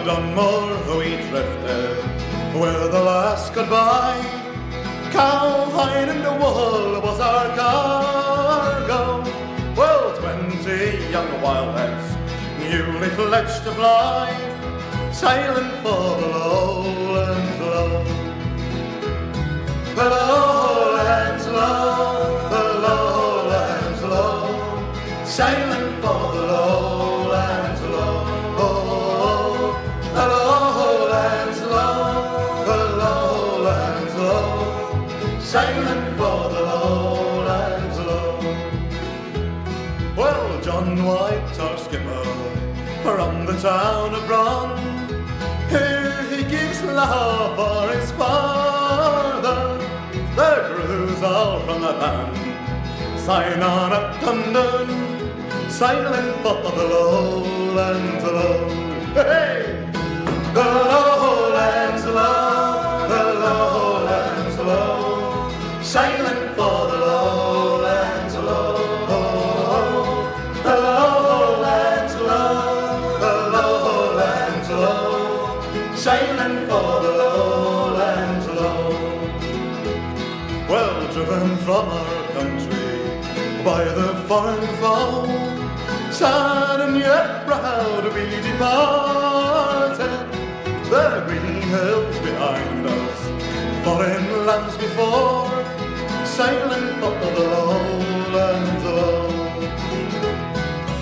Dunmore we drifted with the last goodbye. Cowhide and the wool was our cargo. Well, 20 young wildheads, newly fledged to fly, sailing for the lowlands low. The lowlands low, the lowlands low, sailing for the lowlands low. The lowlands low, the lowlands low, sailing for the lowlands low. Well, John White, our skipper, from the town of Bron, here he gives love for his father. The crews all from the land sign on up London, sailing for the lowlands low. Hey! The lowlands low, the lowlands low, sailing for the lowlands low. The lowlands low, the lowlands low, sailing for the lowlands low. Well, driven from our country by the foreign foe, sad and yet proud to be departed. The green hills behind us, foreign lands before, sailing for the lowlands low.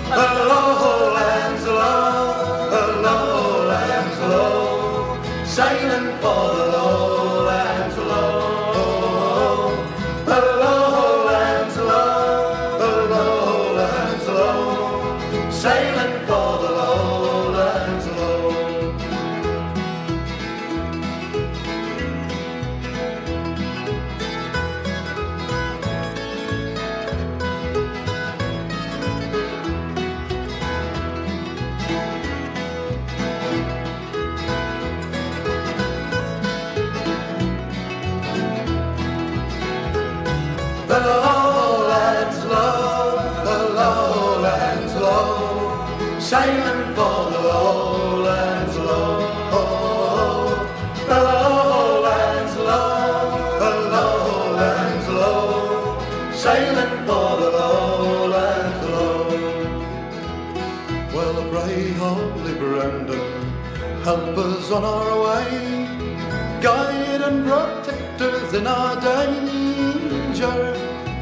The lowlands low, the lowlands low, sailing for the lowlands low. The lowlands low, the lowlands low, sailing for the lowlands low. The lowlands low, the lowlands low, sailing for the lowlands low. The lowlands low, the lowlands low, sailing for the lowlands low. Well, pray, Holy Brendan, help us on our way, guide and protect us in our danger.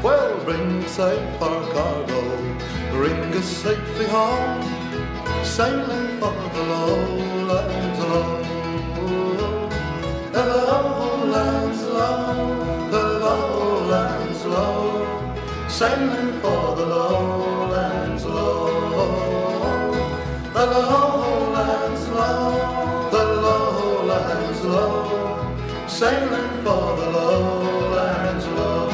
Well, bring safe our cargo, bring us safely home, sailing for the lowlands low. The lowlands low, the lowlands low, sailing for the lowlands low. The lowlands low, the lowlands low, sailing for the lowlands low.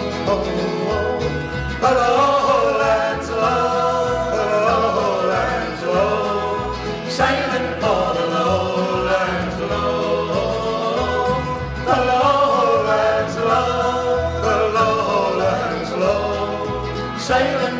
The lowlands low, the lowlands low, sailing for the lowlands low. The lowlands low, the lowlands low, sailing